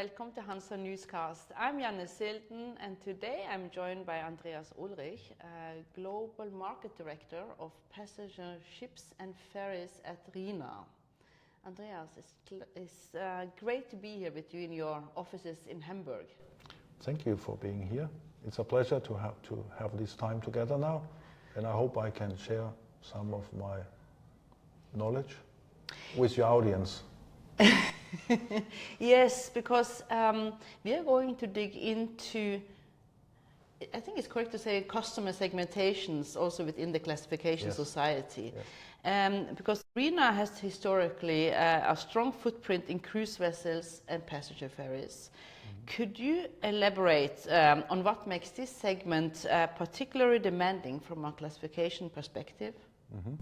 welcome to HANSA.newscast. I'm Janne Silden, and today I'm joined by Andreas Ullrich, Global Market Director of Passenger Ships and Ferries at RINA. Andreas, it's great to be here with you in your offices in Hamburg. Thank you for being here. It's a pleasure to have this time together now, and I hope I can share some of my knowledge with your audience. Yes, because we are going to dig into, I think it's correct to say, customer segmentations also within the classification society. Yes. Because RINA has historically a strong footprint in cruise vessels and passenger ferries. Could you elaborate on what makes this segment particularly demanding from a classification perspective? Mm-hmm.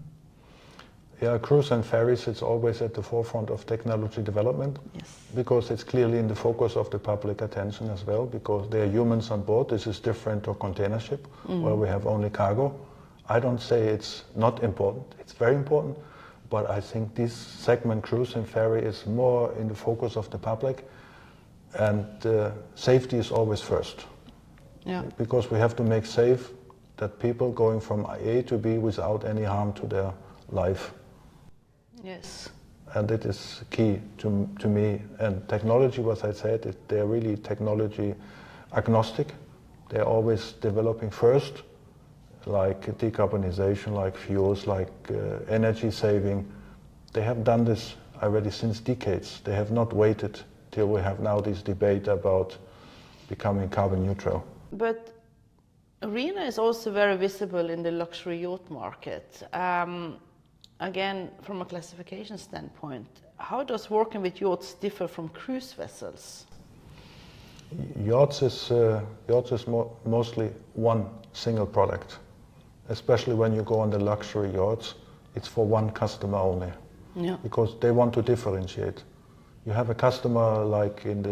Yeah, cruise and ferries, it's always at the forefront of technology development. Yes. Because it's clearly in the focus of the public attention as well, because there are humans on board. This is different to a container ship where we have only cargo. I don't say it's not important, it's very important, but I think this segment, cruise and ferry, is more in the focus of the public, and safety is always first. Yeah. Because we have to make safe that people going from A to B without any harm to their life. Yes. And it is key to me. And technology, what I said, they're really technology agnostic. They're always developing first, like decarbonization, like fuels, like energy saving. They have done this already since decades. They have not waited till we have now this debate about becoming carbon neutral. But RINA is also very visible in the luxury yacht market. Again, from a classification standpoint, how does working with yachts differ from cruise vessels? Yachts is mostly one single product. Especially when you go on the luxury yachts, it's for one customer only. Yeah. Because they want to differentiate. You have a customer like in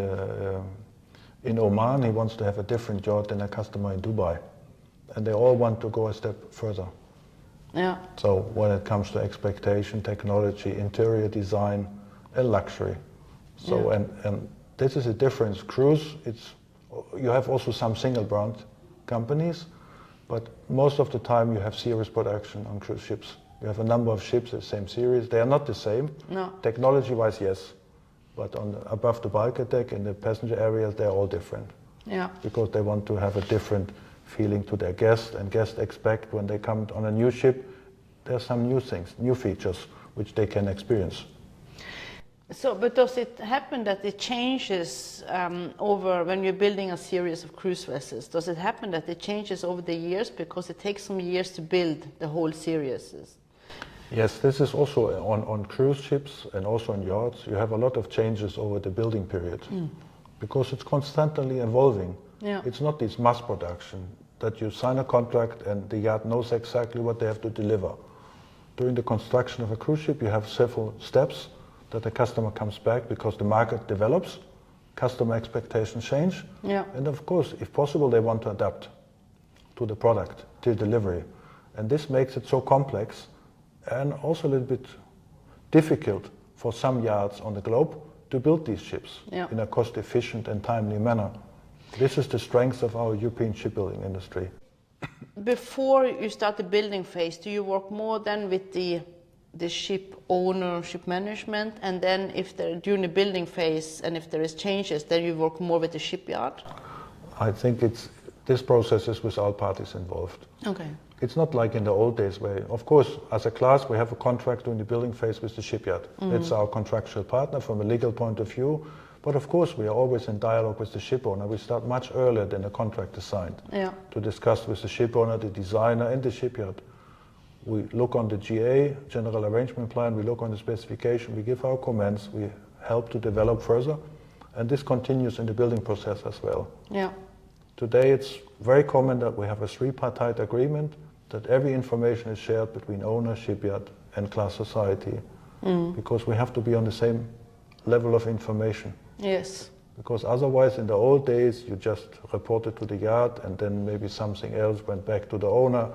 Oman, he wants to have a different yacht than a customer in Dubai. And they all want to go a step further. Yeah. So when it comes to expectation, technology, interior design, and luxury. So and this is a difference. Cruise, you have also some single brand companies, but most of the time you have series production on cruise ships. You have a number of ships, the same series. They are not the same. No. Technology-wise, yes, but above the bulkhead deck in the passenger areas, they're all different. Yeah. Because they want to have a different feeling to their guests, and guests expect when they come on a new ship, there are some new things, new features, which they can experience. So, but does it happen that it changes over when you're building a series of cruise vessels? Does it happen that it changes over the years because it takes some years to build the whole series? Yes, this is also on cruise ships and also on yachts. You have a lot of changes over the building period because it's constantly evolving. Yeah. It's not this mass production that you sign a contract and the yacht knows exactly what they have to deliver. During the construction of a cruise ship, you have several steps that the customer comes back because the market develops, customer expectations change, and of course, if possible, they want to adapt to the product till delivery. And this makes it so complex and also a little bit difficult for some yards on the globe to build these ships in a cost-efficient and timely manner. This is the strength of our European shipbuilding industry. Before you start the building phase, do you work more than with the ship owner, ship management, and then during the building phase, and if there is changes, then you work more with the shipyard? I think this process is with all parties involved. Okay. It's not like in the old days where, of course, as a class, we have a contract during the building phase with the shipyard. It's our contractual partner from a legal point of view. But of course, we are always in dialogue with the ship owner. We start much earlier than the contract is signed to discuss with the ship owner, the designer, and the shipyard. We look on the GA, General Arrangement Plan, we look on the specification, we give our comments, we help to develop further, and this continues in the building process as well. Yeah. Today, it's very common that we have a tripartite agreement that every information is shared between owner, shipyard, and class society, because we have to be on the same level of information. Yes. Because otherwise, in the old days, you just reported to the yard and then maybe something else went back to the owner.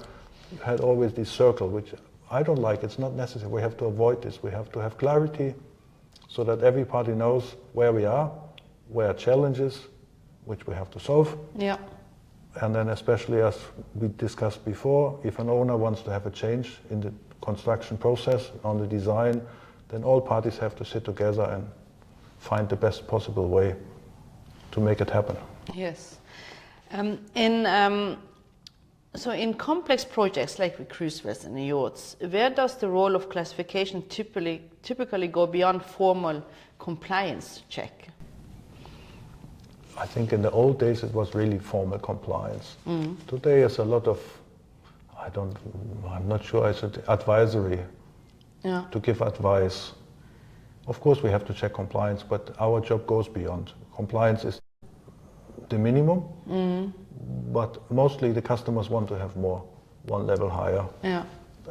You had always this circle, which I don't like. It's not necessary. We have to avoid this. We have to have clarity so that every party knows where we are, where are challenges which we have to solve. Yeah. And then especially as we discussed before, if an owner wants to have a change in the construction process, on the design, then all parties have to sit together and find the best possible way to make it happen. Yes. So in complex projects like with cruise vessels and yachts, where does the role of classification typically go beyond formal compliance check? I think in the old days it was really formal compliance. Today is a lot of, I'm not sure I should, advisory, to give advice. Of course we have to check compliance, but our job goes beyond. Compliance is the minimum, but mostly the customers want to have more, one level higher. Yeah.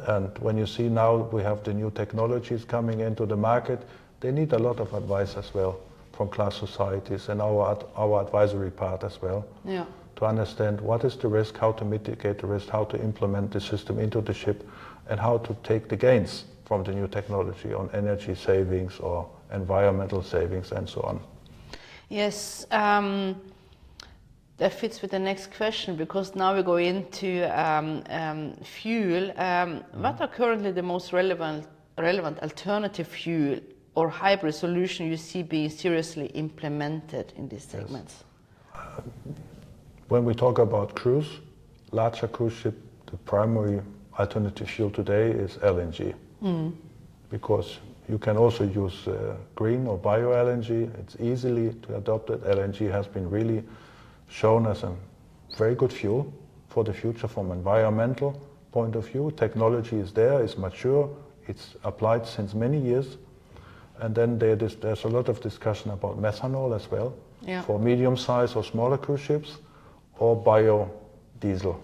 And when you see now we have the new technologies coming into the market, they need a lot of advice as well from class societies and our advisory part as well, to understand what is the risk, how to mitigate the risk, how to implement the system into the ship, and how to take the gains from the new technology on energy savings or environmental savings and so on. Yes, that fits with the next question, because now we go into fuel. What are currently the most relevant alternative fuel or hybrid solution you see being seriously implemented in these segments? Yes. When we talk about cruise, larger cruise ship, the primary alternative fuel today is LNG. Because you can also use green or bio LNG. It's easily to adopt it. LNG has been really shown as a very good fuel for the future from environmental point of view. Technology is there, it's mature, it's applied since many years. And then there's a lot of discussion about methanol as well, for medium-sized or smaller cruise ships, or biodiesel,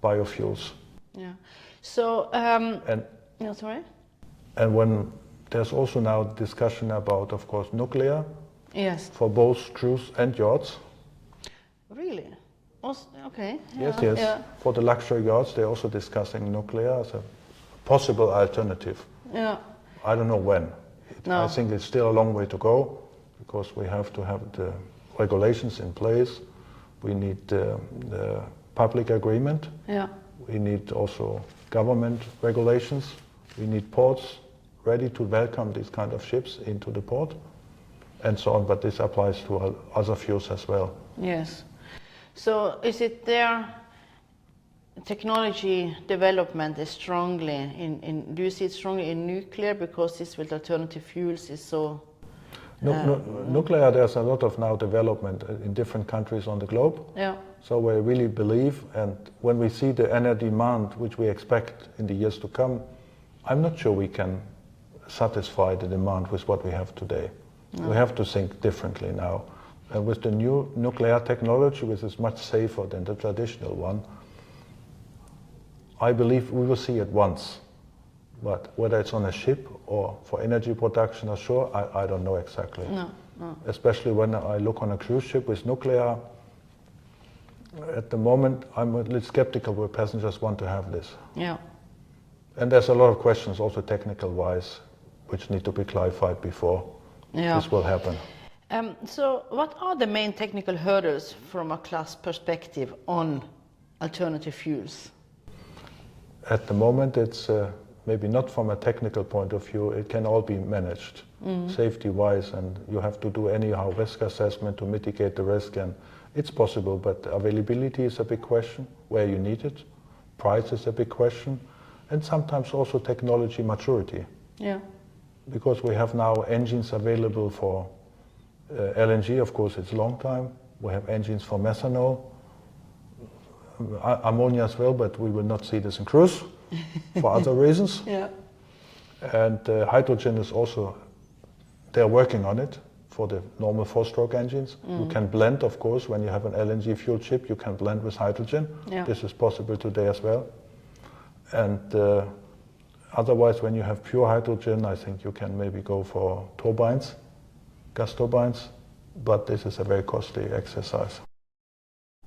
biofuels. Yeah. So, and when there's also now discussion about, of course, nuclear, for both cruise and yachts. Really? Also, okay. Yes. For the luxury yachts, they're also discussing nuclear as a possible alternative. Yeah. I don't know when. I think it's still a long way to go, because we have to have the regulations in place. We need the public agreement. Yeah. We need also government regulations. We need ports ready to welcome these kind of ships into the port, and so on. But this applies to other fuels as well. Yes. So is it their technology development is strongly in do you see it strongly in nuclear, because this with alternative fuels is so? Nuclear, there's a lot of now development in different countries on the globe. Yeah. So we really believe, and when we see the energy demand which we expect in the years to come, I'm not sure we can satisfy the demand with what we have today. We have to think differently now. And with the new nuclear technology, which is much safer than the traditional one, I believe we will see it once. But whether it's on a ship or for energy production ashore, I don't know exactly. No. Especially when I look on a cruise ship with nuclear, at the moment I'm a little skeptical where passengers want to have this. Yeah. And there's a lot of questions also technical wise, which need to be clarified before this will happen. So what are the main technical hurdles from a class perspective on alternative fuels? At the moment it's maybe not from a technical point of view, it can all be managed safety-wise, and you have to do anyhow risk assessment to mitigate the risk, and it's possible, but availability is a big question, where you need it, price is a big question, and sometimes also technology maturity. Yeah. Because we have now engines available for LNG, of course it's a long time, we have engines for methanol, ammonia as well, but we will not see this in cruise for other reasons. Yeah. And hydrogen is also, they're working on it for the normal four-stroke engines. You can blend, of course, when you have an LNG fuel ship, you can blend with hydrogen. Yeah. This is possible today as well. And otherwise, when you have pure hydrogen, I think you can maybe go for turbines, gas turbines, but this is a very costly exercise.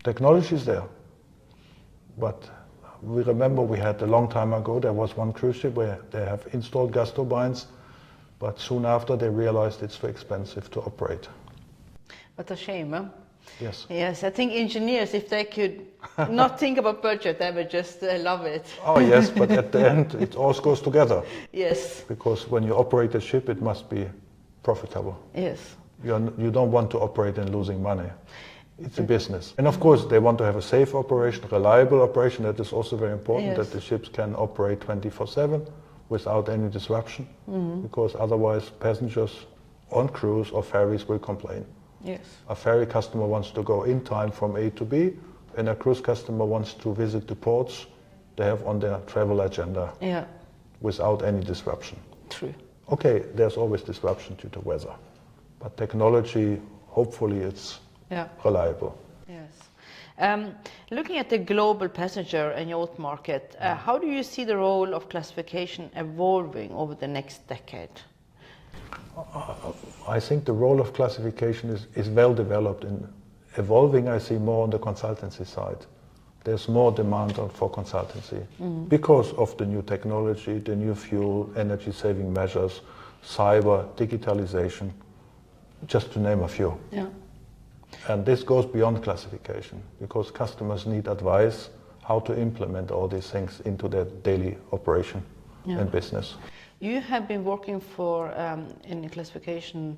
Technology is there, but we remember we had a long time ago, there was one cruise ship where they have installed gas turbines, but soon after they realized it's too expensive to operate. What a shame, huh? Yes. Yes, I think engineers, if they could not think about budget, they would just love it. Oh yes, but at the end it all goes together. Yes. Because when you operate a ship, it must be profitable. Yes. You don't want to operate in losing money. It's a business. And of course, they want to have a safe operation, reliable operation. That is also very important, that the ships can operate 24/7 without any disruption. Because otherwise, passengers on cruise or ferries will complain. Yes. A ferry customer wants to go in time from A to B, and a cruise customer wants to visit the ports they have on their travel agenda without any disruption. True. Okay, there's always disruption due to weather, but technology, hopefully it's reliable. Yes. Looking at the global passenger and yacht market, how do you see the role of classification evolving over the next decade? I think the role of classification is well developed. In evolving, I see more on the consultancy side. There's more demand for consultancy because of the new technology, the new fuel, energy saving measures, cyber, digitalization, just to name a few. Yeah. And this goes beyond classification because customers need advice how to implement all these things into their daily operation and business. You have been working for in the classification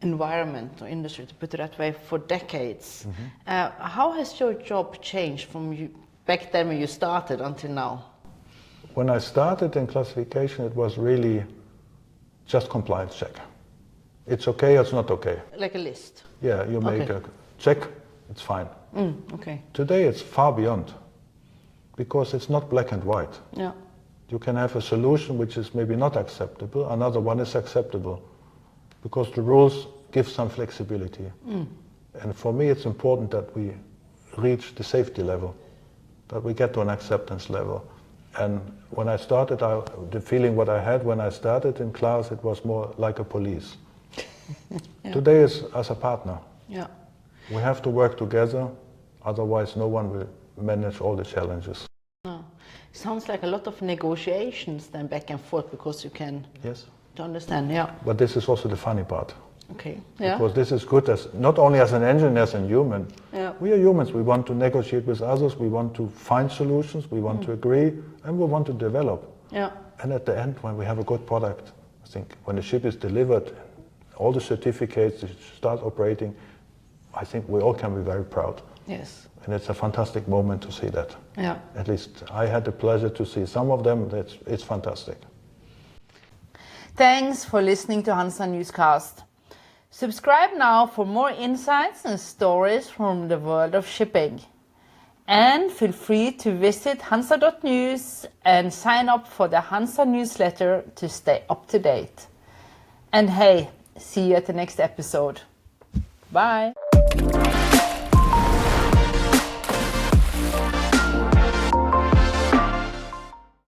environment or industry, to put it that way, for decades. How has your job changed from you back then when you started until now? When I started in classification, it was really just compliance check. It's okay, it's not okay. Like a list? Yeah, you make a check, it's fine. Okay. Today it's far beyond because it's not black and white. Yeah. You can have a solution which is maybe not acceptable, another one is acceptable, because the rules give some flexibility. And for me it's important that we reach the safety level, that we get to an acceptance level. And when I started, the feeling what I had when I started in class, it was more like a police. Today is as a partner. Yeah. We have to work together, otherwise no one will manage all the challenges. Sounds like a lot of negotiations then back and forth because you can to understand, But this is also the funny part. Okay. Because this is good as not only as an engineer, as a human. We are humans. We want to negotiate with others. We want to find solutions. We want to agree, and we want to develop. And at the end, when we have a good product, I think when the ship is delivered, all the certificates start operating, I think we all can be very proud. Yes. And it's a fantastic moment to see that. Yeah. At least I had the pleasure to see some of them. It's fantastic. Thanks for listening to HANSA Newscast. Subscribe now for more insights and stories from the world of shipping. And feel free to visit HANSA.news and sign up for the HANSA newsletter to stay up to date. And hey, see you at the next episode. Bye.